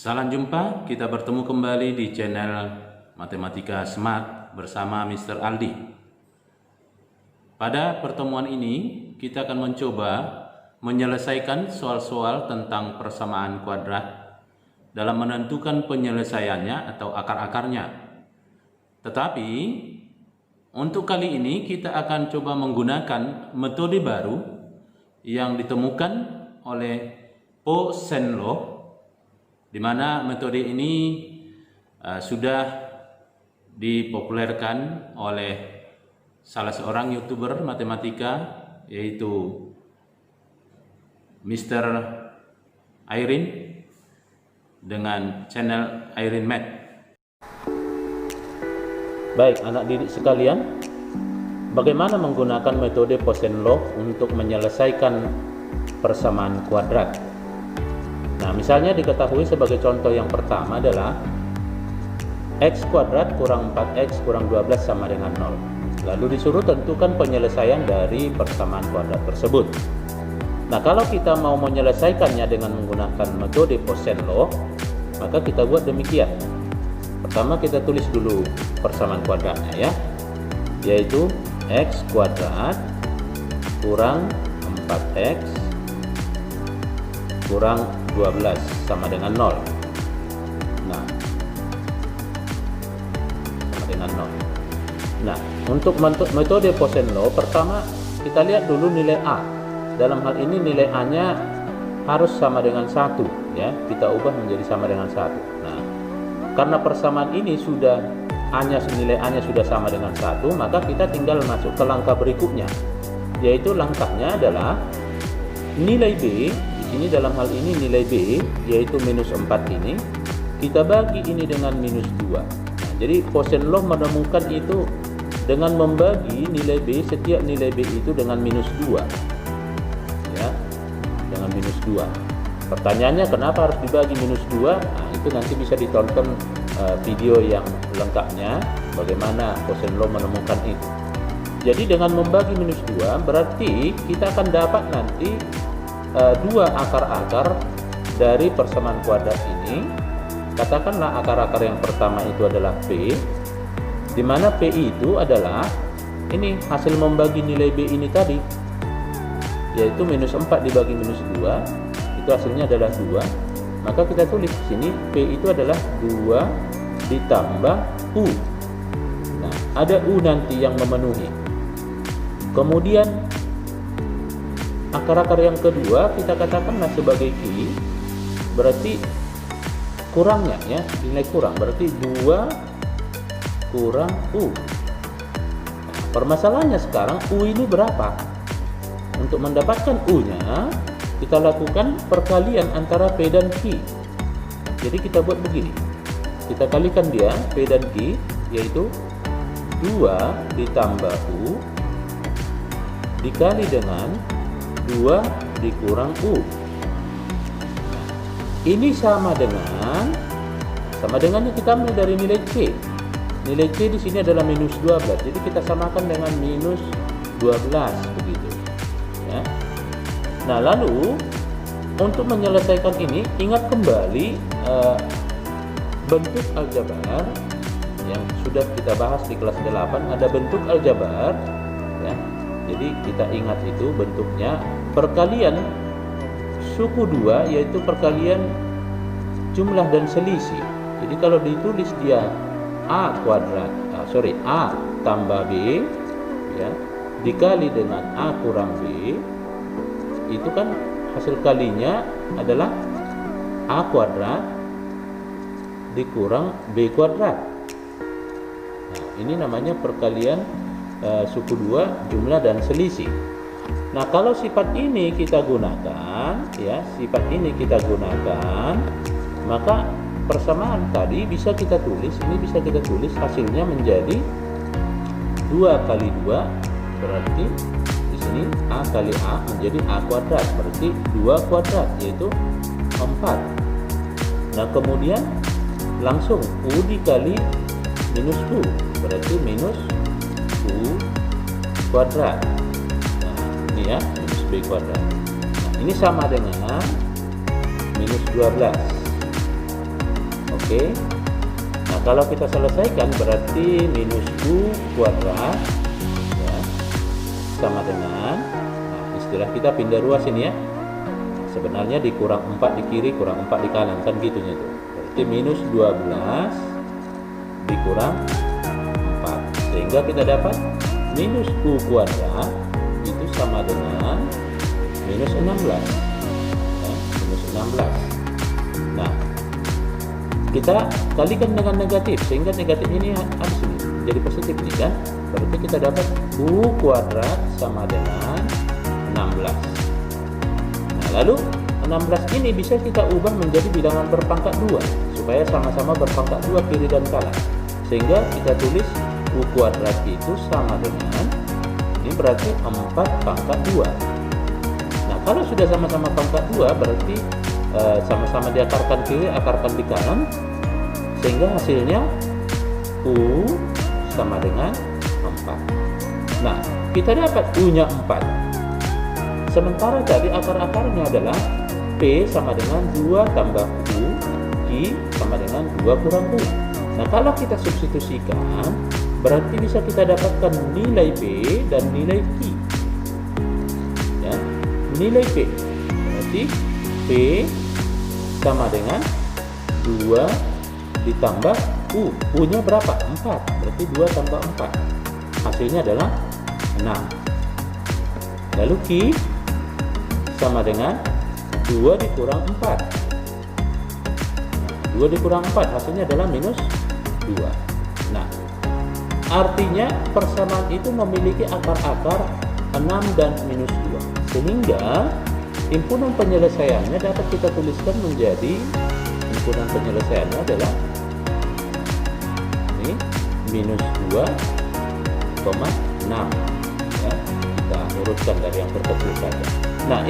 Salam jumpa, kita bertemu kembali di channel Matematika Smart bersama Mr. Aldi. Pada pertemuan ini, kita akan mencoba menyelesaikan soal-soal tentang persamaan kuadrat dalam menentukan penyelesaiannya atau akar-akarnya. Tetapi, untuk kali ini kita akan coba menggunakan metode baru yang ditemukan oleh Poisson-Low, di mana metode ini sudah dipopulerkan oleh salah seorang YouTuber matematika, yaitu Mr. Irene dengan channel Irene Math. Baik anak didik sekalian, bagaimana menggunakan metode Poisson-Low untuk menyelesaikan persamaan kuadrat? Nah, misalnya diketahui sebagai contoh yang pertama adalah x kuadrat kurang 4x kurang 12 sama dengan 0. Lalu disuruh tentukan penyelesaian dari persamaan kuadrat tersebut. Nah, kalau kita mau menyelesaikannya dengan menggunakan metode Poisson-Low, maka kita buat demikian. Pertama kita tulis dulu persamaan kuadratnya ya, yaitu x kuadrat kurang 4x kurang 12 sama dengan 0. Nah, sama dengan 0. Nah, untuk metode Poisson-Low, pertama kita lihat dulu nilai A. Dalam hal ini nilai A-nya harus sama dengan 1 ya. Kita ubah menjadi sama dengan 1. Nah, karena persamaan ini sudah nilai A-nya sudah sama dengan 1, maka kita tinggal masuk ke langkah berikutnya, yaitu langkahnya adalah nilai B. Ini dalam hal ini nilai B, yaitu minus 4 ini, kita bagi ini dengan minus 2. Nah, jadi Poisson-Low menemukan itu dengan membagi nilai B, setiap nilai B itu dengan minus 2 ya, dengan minus 2. Pertanyaannya kenapa harus dibagi minus 2? Nah, itu nanti bisa ditonton video yang lengkapnya bagaimana Poisson-Low menemukan itu. Jadi dengan membagi minus 2 berarti kita akan dapat nanti dua akar-akar dari persamaan kuadrat ini. Katakanlah akar-akar yang pertama itu adalah P, di mana P itu adalah ini hasil membagi nilai B ini tadi, yaitu minus 4 dibagi minus 2, itu hasilnya adalah 2. Maka kita tulis di sini P itu adalah 2 ditambah U. Nah, ada U nanti yang memenuhi. Kemudian akar-akar yang kedua kita katakanlah sebagai Q, berarti kurangnya ya, nilai kurang berarti 2 kurang U. Nah, permasalahannya sekarang U ini berapa? Untuk mendapatkan U-nya kita lakukan perkalian antara P dan Q. Jadi kita buat begini, kita kalikan dia P dan Q, yaitu 2 ditambah U dikali dengan 2 dikurang U. Nah, ini sama dengannya kita ambil dari nilai C. Nilai C di sini adalah minus 12. Jadi kita samakan dengan minus 12 begitu. Ya. Nah, lalu untuk menyelesaikan ini ingat kembali bentuk aljabar yang sudah kita bahas di kelas 8. Ada bentuk aljabar ya. Jadi kita ingat itu bentuknya perkalian suku 2, yaitu perkalian jumlah dan selisih. Jadi kalau ditulis dia A tambah B ya, dikali dengan A kurang B, itu kan hasil kalinya adalah A kuadrat dikurang B kuadrat. Nah, ini namanya perkalian suku 2 jumlah dan selisih. Nah, kalau sifat ini kita gunakan ya, maka persamaan tadi bisa kita tulis, hasilnya menjadi 2 kali 2, berarti di sini A kali A menjadi A kuadrat, berarti 2 kuadrat yaitu 4. Nah, kemudian langsung U dikali minus U, berarti minus U kuadrat. Nah, ini ya, minus B kuadrat. Nah, ini sama dengan minus 12. Oke. Nah, kalau kita selesaikan berarti minus U kuadrat ya, sama dengan, nah, istilah kita pindah ruas ini ya. Sebenarnya dikurang 4 di kiri, kurang 4 di kanan, kan gitunya tuh. Berarti minus 12 dikurang 4. Sehingga kita dapat minus U kuadrat itu sama dengan minus 16. Ya, minus 16. Nah, kita kalikan dengan negatif, sehingga negatif ini ada sini jadi positif ini kan. Berarti kita dapat U kuadrat sama dengan 16. Nah, lalu 16 ini bisa kita ubah menjadi bilangan berpangkat 2 supaya sama-sama berpangkat 2 kiri dan kanan. Sehingga kita tulis U kuadrat itu sama dengan, ini berarti 4 pangkat 2. Nah, kalau sudah sama-sama pangkat 2 berarti sama-sama diakarkan kiri, akarkan di kanan, sehingga hasilnya U sama dengan 4. Nah, kita dapat U-nya 4. Sementara tadi akar-akarnya adalah P sama dengan 2 tambah U, Q sama dengan 2 kurang U. Nah, kalau kita substitusikan, berarti bisa kita dapatkan nilai P dan nilai Q. Ya, nilai P berarti P sama dengan 2 ditambah U. U-nya berapa? 4. Berarti 2 tambah 4. Hasilnya adalah 6. Lalu Q sama dengan 2 dikurang 4. 2 dikurang 4 hasilnya adalah minus 2. Nah, artinya persamaan itu memiliki akar-akar 6 dan minus 2. Sehingga himpunan penyelesaiannya dapat kita tuliskan menjadi, himpunan penyelesaiannya adalah ini minus 2,6 ya. Kita urutkan dari yang terkecil saja. Nah,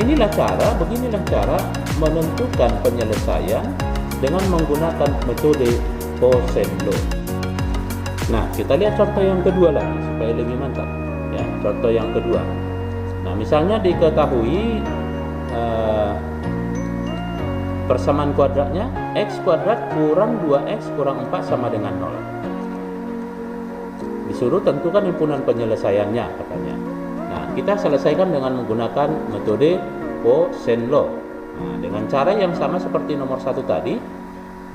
beginilah cara menentukan penyelesaian dengan menggunakan metode Poisson law. Nah, kita lihat contoh yang kedua lagi supaya lebih mantap ya. Contoh yang kedua. Nah, misalnya diketahui persamaan kuadratnya x kuadrat kurang 2x kurang 4 sama dengan 0. Disuruh tentukan himpunan penyelesaiannya katanya. Nah, kita selesaikan dengan menggunakan metode Poisson law. Nah, dengan cara yang sama seperti nomor 1 tadi,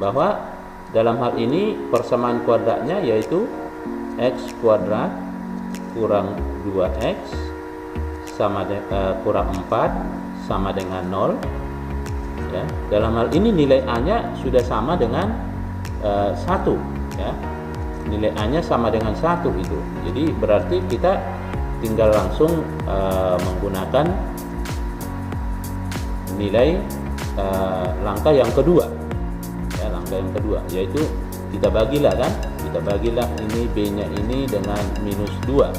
bahwa dalam hal ini persamaan kuadratnya yaitu x kuadrat kurang 2x kurang 4 sama dengan 0 ya. Dalam hal ini nilai A-nya sudah sama dengan 1 ya. Nilai A-nya sama dengan 1 itu. Jadi berarti kita tinggal langsung menggunakan nilai langkah yang kedua ya, langkah yang kedua yaitu kita bagilah ini B-nya ini dengan minus 2.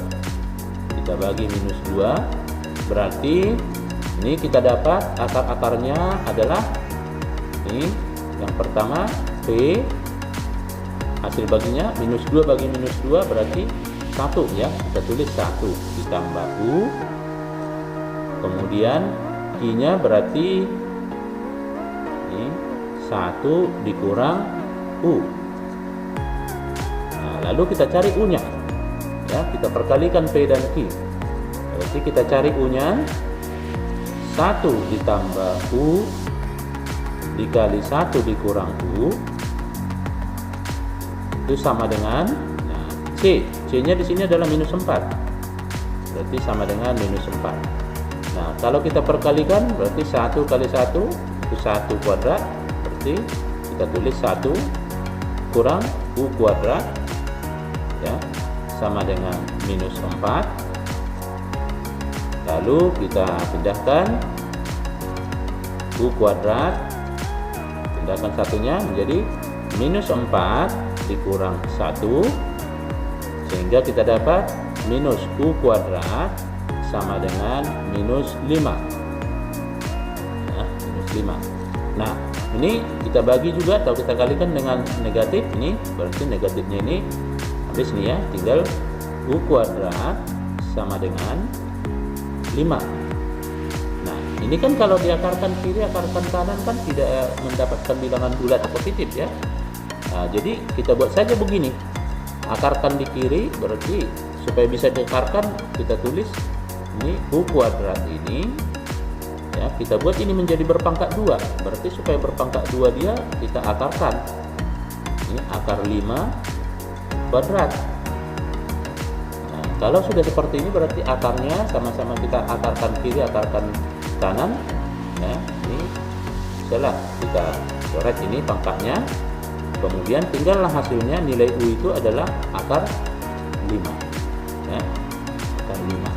Kita bagi minus 2 berarti ini kita dapat akar-akarnya adalah ini yang pertama P, hasil baginya minus 2 bagi minus 2 berarti 1 ya. Kita tulis 1 ditambah U, kemudian Q-nya berarti ini 1 dikurang U. Nah, lalu kita cari U-nya ya, kita perkalikan P dan Q. Berarti kita cari U-nya 1 ditambah U dikali 1 dikurang U itu sama dengan C-nya di sini adalah minus 4. Berarti sama dengan minus 4. Nah, kalau kita perkalikan berarti 1 kali 1 itu 1 kuadrat. Berarti kita tulis 1 kurang U kuadrat ya, sama dengan minus 4. Lalu kita pindahkan U kuadrat, pindahkan satunya menjadi minus 4 dikurang 1, sehingga kita dapat minus U kuadrat sama dengan minus 5 ya, minus 5. Nah, ini kita bagi juga atau kita kalikan dengan negatif. Ini berarti negatifnya ini habis nih ya, tinggal U kuadrat sama dengan 5. Nah, ini kan kalau diakarkan kiri, akarkan kanan kan tidak mendapatkan bilangan bulat positif ya. Nah, jadi kita buat saja begini, akarkan di kiri, berarti supaya bisa diakarkan kita tulis ini U kuadrat ini ya, kita buat ini menjadi berpangkat 2, berarti supaya berpangkat 2 dia kita akarkan ini akar 5 kuadrat. Nah, kalau sudah seperti ini berarti akarnya sama-sama kita akarkan kiri, akarkan kanan ya. Ini setelah kita coret ini pangkatnya, kemudian tinggallah hasilnya nilai U itu adalah akar 5 ya, akar 5.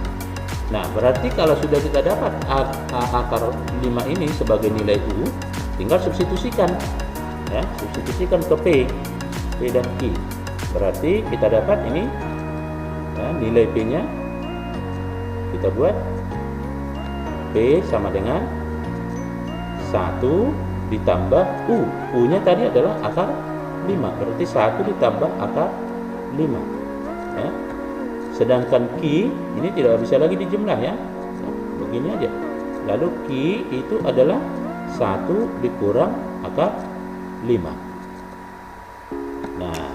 Nah, berarti kalau sudah kita dapat akar 5 ini sebagai nilai U, tinggal substitusikan ya, substitusikan ke P dan Q. Berarti kita dapat ini ya, nilai P nya kita buat P sama dengan 1 ditambah U. U nya tadi adalah akar 5, berarti 1 ditambah akar 5 ya. Sedangkan Q ini tidak bisa lagi dijumlah ya, begini aja. Lalu Q itu adalah 1 dikurang akar 5. Nah,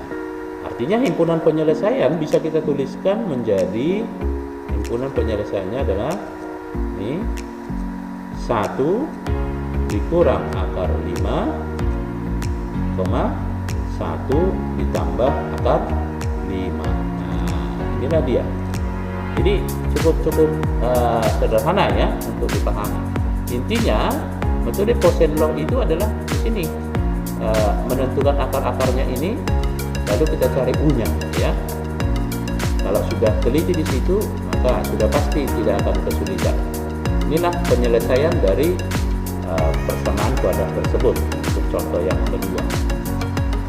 artinya himpunan penyelesaian bisa kita tuliskan menjadi, himpunan penyelesaiannya adalah ini 1 dikurang akar 5, 1 ditambah akar 5. Inilah dia. Jadi cukup sederhana ya untuk dipahami. Intinya metode Poisson law itu adalah di sini menentukan akar-akarnya ini, lalu kita cari U-nya ya. Kalau sudah teliti di situ, maka sudah pasti tidak akan kesulitan. Inilah penyelesaian dari persamaan kuadrat tersebut untuk contoh yang kedua.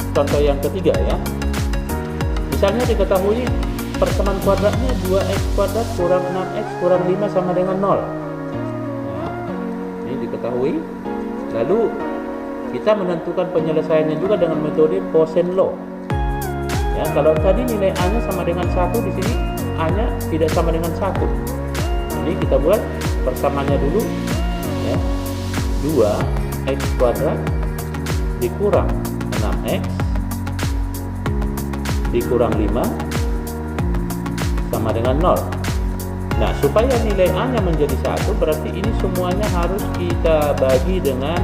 Contoh yang ketiga ya. Misalnya diketahui persamaan kuadratnya 2x kuadrat kurang 6x kurang 5 sama dengan 0. Nah, ini diketahui. Lalu kita menentukan penyelesaiannya juga dengan metode Poisson law. Ya, kalau tadi nilai A-nya sama dengan 1, di sini A-nya tidak sama dengan 1. Jadi kita buat persamaannya dulu ya. 2x kuadrat dikurang 6x dikurang 5 sama dengan 0. Nah, supaya nilai A-nya menjadi 1, berarti ini semuanya harus kita bagi dengan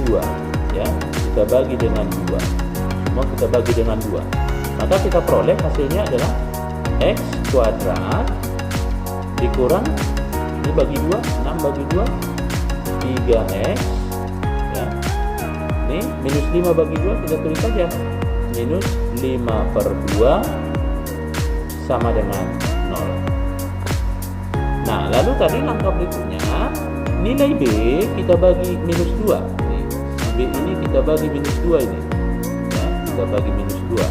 2 ya. Kita bagi dengan 2. Semua kita bagi dengan 2. Maka kita peroleh hasilnya adalah x kuadrat dikurang, ini bagi 2, 6 bagi 2 3x ya. Ini minus 5 bagi 2 kita tulis saja. Minus 5/2 sama dengan 0. Nah, lalu tadi langkah berikutnya nilai B kita bagi minus 2. Nih, B ini kita bagi minus 2 ini. Ya, kita bagi minus 2.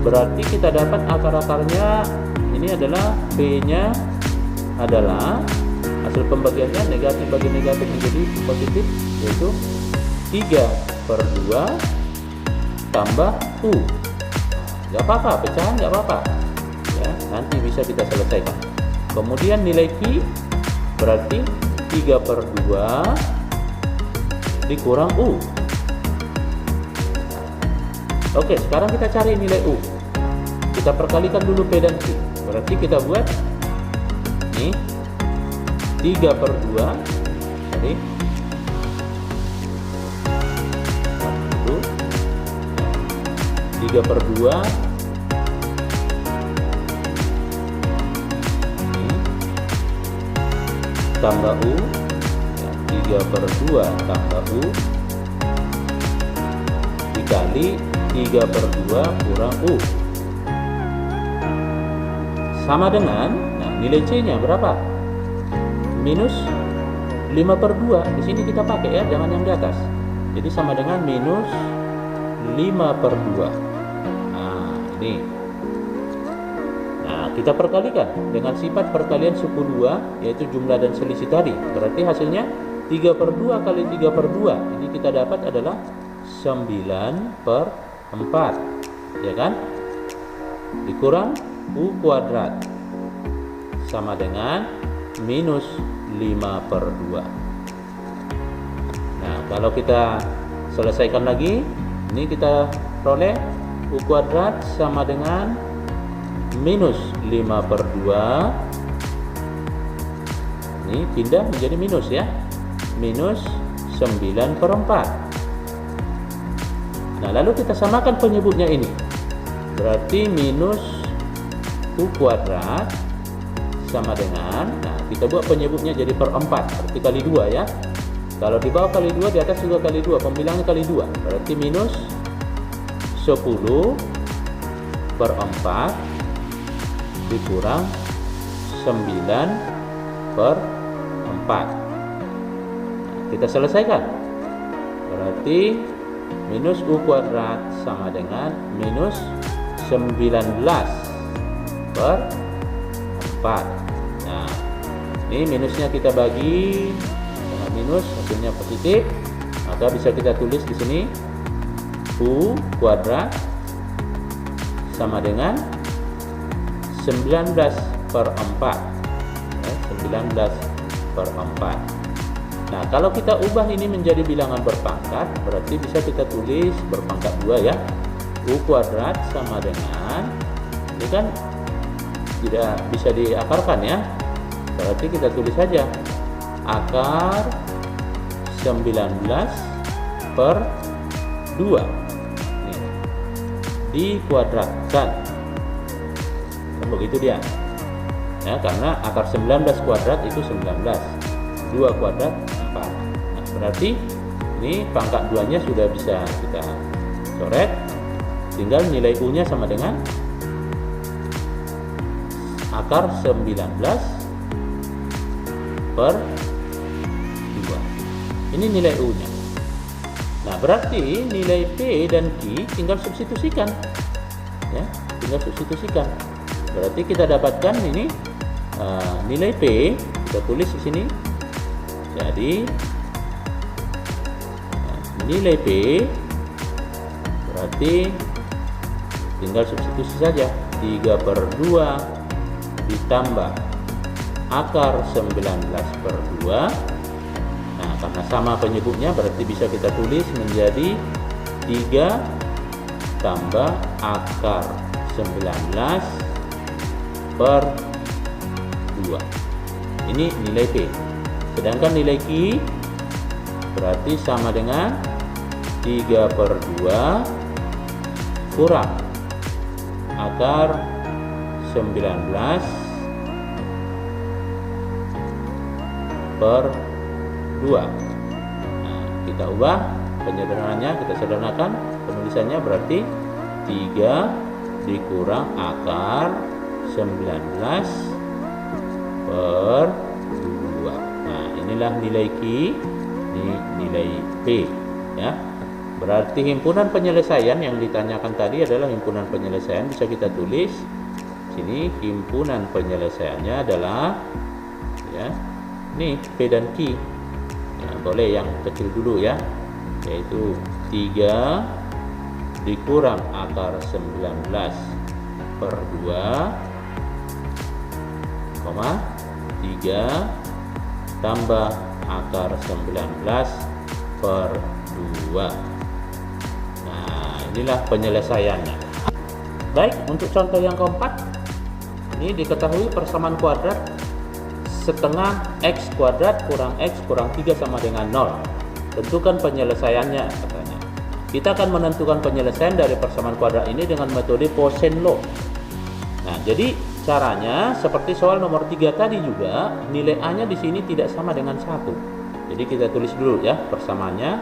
Berarti kita dapat akar-akarnya ini adalah B-nya adalah hasil pembagiannya negatif bagi negatif menjadi positif, yaitu 3/2 tambah U. Nggak apa-apa, pecahan nggak apa-apa. Nanti bisa kita selesaikan. Kemudian nilai Q berarti 3/2 dikurang U. Oke, sekarang kita cari nilai U. Kita perkalikan dulu P dan Q. Berarti kita buat ini 3/2 tadi 3/2 tambah U ya, 3/2 tambah U dikali 3/2 kurang U sama dengan, nah, nilai C nya berapa? Minus 5/2. Di sini kita pakai ya, jangan yang di atas. Jadi sama dengan minus 5/2. Nah, ini. Nah, kita perkalikan dengan sifat perkalian suku 2, yaitu jumlah dan selisih tadi. Berarti hasilnya 3/2 kali 3/2. Ini kita dapat adalah 9/4. Ya kan? Dikurang U kuadrat sama dengan minus 5/2. Nah, kalau kita selesaikan lagi, Ini kita peroleh U kuadrat sama dengan minus 5/2. Ini pindah menjadi minus ya, minus 9/4. Nah, lalu kita samakan penyebutnya ini, berarti minus U kuadrat sama dengan, nah kita buat penyebutnya jadi per 4, berarti kali 2 ya. Kalau di bawah kali 2, di atas juga kali 2, pembilangnya kali 2, berarti minus 10/4 dikurang 9/4. Kita selesaikan, berarti minus U kuadrat sama dengan minus 19/4. Nah, ini minusnya kita bagi dengan minus, hasilnya positif, maka bisa kita tulis di sini U kuadrat sama dengan 19/4. 19/4. Nah, kalau kita ubah ini menjadi bilangan berpangkat, berarti bisa kita tulis berpangkat 2 ya. U kuadrat sama dengan, ini kan tidak bisa diakarkan ya, berarti kita tulis saja akar 19/2 nih, dikuadratkan, begitu dia ya, karena akar 19 kuadrat itu 19, 2 kuadrat 4. Nah, berarti ini pangkat 2 nya sudah bisa kita coret, tinggal nilai U nya sama dengan akar 19/2. Ini nilai U nya. Nah, berarti nilai P dan Q tinggal substitusikan ya, tinggal substitusikan. Berarti kita dapatkan ini nilai P, kita tulis di sini. Jadi nilai P berarti tinggal substitusi saja, 3/2 ditambah akar 19/2. Nah, karena sama penyebutnya, berarti bisa kita tulis menjadi 3 tambah akar 19/2. Ini nilai P. Sedangkan nilai Q berarti sama dengan 3/2 kurang akar 19/2. Nah, kita ubah penyederhanaannya, kita sederhanakan penulisannya, berarti 3 dikurang akar 19/2. Nah, inilah nilai Q, ini nilai P ya. Berarti himpunan penyelesaian yang ditanyakan tadi adalah himpunan penyelesaian, bisa kita tulis sini himpunan penyelesaiannya adalah ya, ini P dan Q ya, boleh yang kecil dulu ya, yaitu 3 dikurang akar 19/2, 3 tambah akar 19/2. Nah, inilah penyelesaiannya. Baik, untuk contoh yang keempat, ini diketahui persamaan kuadrat setengah X kuadrat kurang X kurang 3 sama dengan 0. Tentukan penyelesaiannya katanya. Kita akan menentukan penyelesaian dari persamaan kuadrat ini dengan metode Poisson law. Nah, jadi caranya seperti soal nomor 3 tadi juga, nilai A-nya di sini tidak sama dengan 1. Jadi kita tulis dulu ya, persamaannya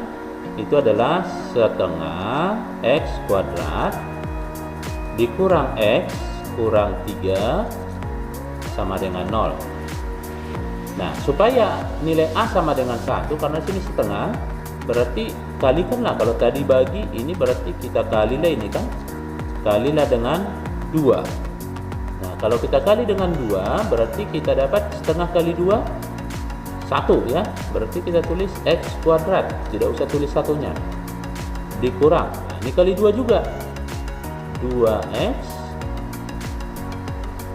itu adalah setengah X kuadrat dikurang X kurang 3 sama dengan 0. Nah, supaya nilai A sama dengan 1, karena sini setengah, berarti kalikanlah, kalau tadi bagi, ini berarti kita kalilah ini kan, kalilah dengan 2. Nah, kalau kita kali dengan 2, berarti kita dapat setengah kali 2, 1 ya. Berarti kita tulis X kuadrat, tidak usah tulis satunya, dikurang, nah, ini kali 2 juga, 2X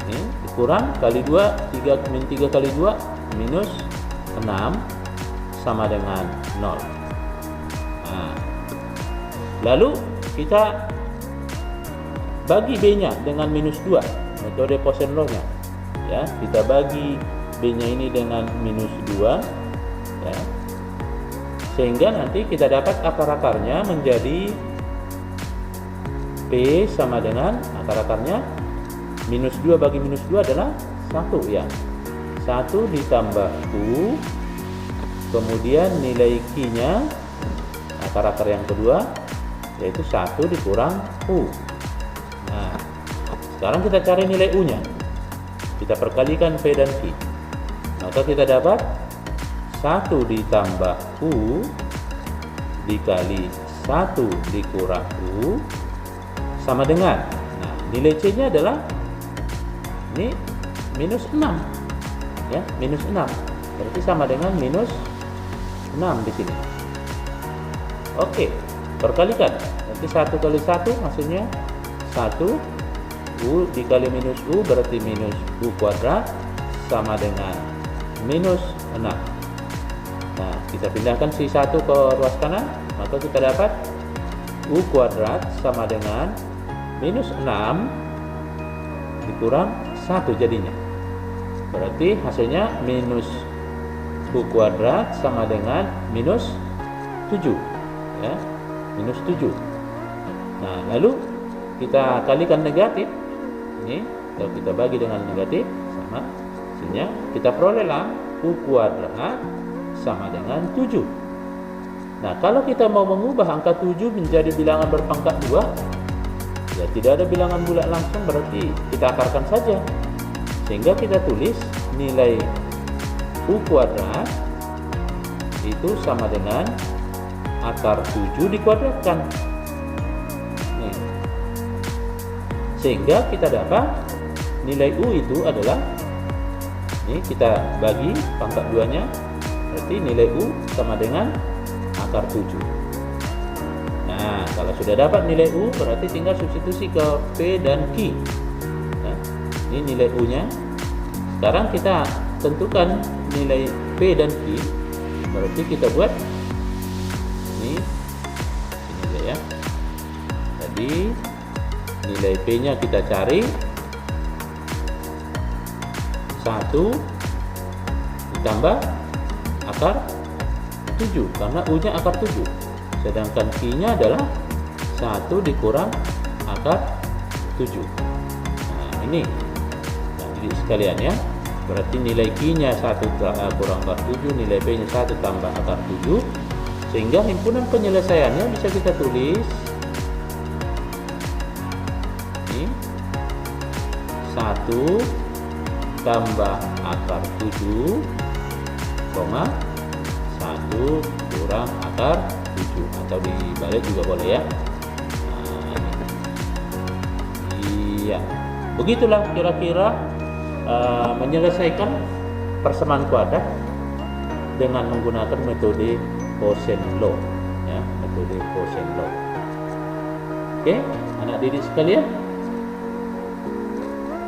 ini dikurang kali 2, 3 kali 2 minus 6 sama dengan 0. Nah, Lalu kita bagi B-nya dengan minus 2, metode Poisson law-nya. Ya, kita bagi B-nya ini dengan minus 2, ya. Sehingga nanti kita dapat akar-akarnya menjadi P sama dengan akar-akarnya minus 2 bagi minus 2 adalah 1, ya. 1 ditambah U, kemudian nilai Q-nya akar-akar yang kedua yaitu 1 dikurang U. Nah, sekarang kita cari nilai U-nya. Kita perkalikan P dan Q. Maka kita dapat 1 ditambah U dikali 1 dikurang U sama dengan, nah, nilai C-nya adalah ini minus 6. Ya, minus 6. Berarti sama dengan minus 6 di sini. Oke, perkalikan. Nanti 1 kali 1 hasilnya 1, U dikali minus U berarti minus U kuadrat sama dengan minus 6. Nah, kita pindahkan si 1 ke ruas kanan, maka kita dapat U kuadrat sama dengan minus 6 dikurang 1 jadinya. Berarti hasilnya minus U kuadrat sama dengan minus 7, ya, minus 7. Nah, lalu kita kalikan negatif ini, kalau kita bagi dengan negatif sama hasilnya kita perolehlah U kuadrat sama dengan 7. Nah, kalau kita mau mengubah angka 7 menjadi bilangan berpangkat 2, ya tidak ada bilangan bulat langsung, berarti kita akarkan saja. Sehingga kita tulis nilai U kuadrat itu sama dengan akar 7 dikuadratkan. Nih. Sehingga kita dapat nilai U itu adalah, ini kita bagi pangkat 2-nya, berarti nilai U sama dengan akar 7. Nah, kalau sudah dapat nilai U, berarti tinggal substitusi ke P dan Q. Nah, ini nilai U-nya. Sekarang kita tentukan nilai P dan Q. Berarti kita buat ini aja ya. Jadi nilai P-nya kita cari 1 ditambah akar 7 karena U-nya akar 7. Sedangkan Q-nya adalah 1 dikurang akar 7. Nah, ini. Nah, jadi sekalian ya. Berarti nilai Q-nya 1 kurang akar 7, nilai P-nya 1 tambah akar 7. Sehingga himpunan penyelesaiannya bisa kita tulis ini 1 tambah akar 7, 1 kurang akar 7, atau dibalik juga boleh ya. Nah, ini. Iya, begitulah kira-kira menyelesaikan persamaan kuadrat dengan menggunakan metode Poisson law, ya, metode Poisson law. Oke, anak didik sekalian,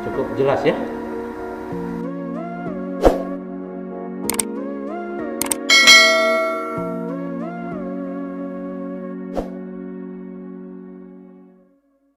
cukup jelas ya.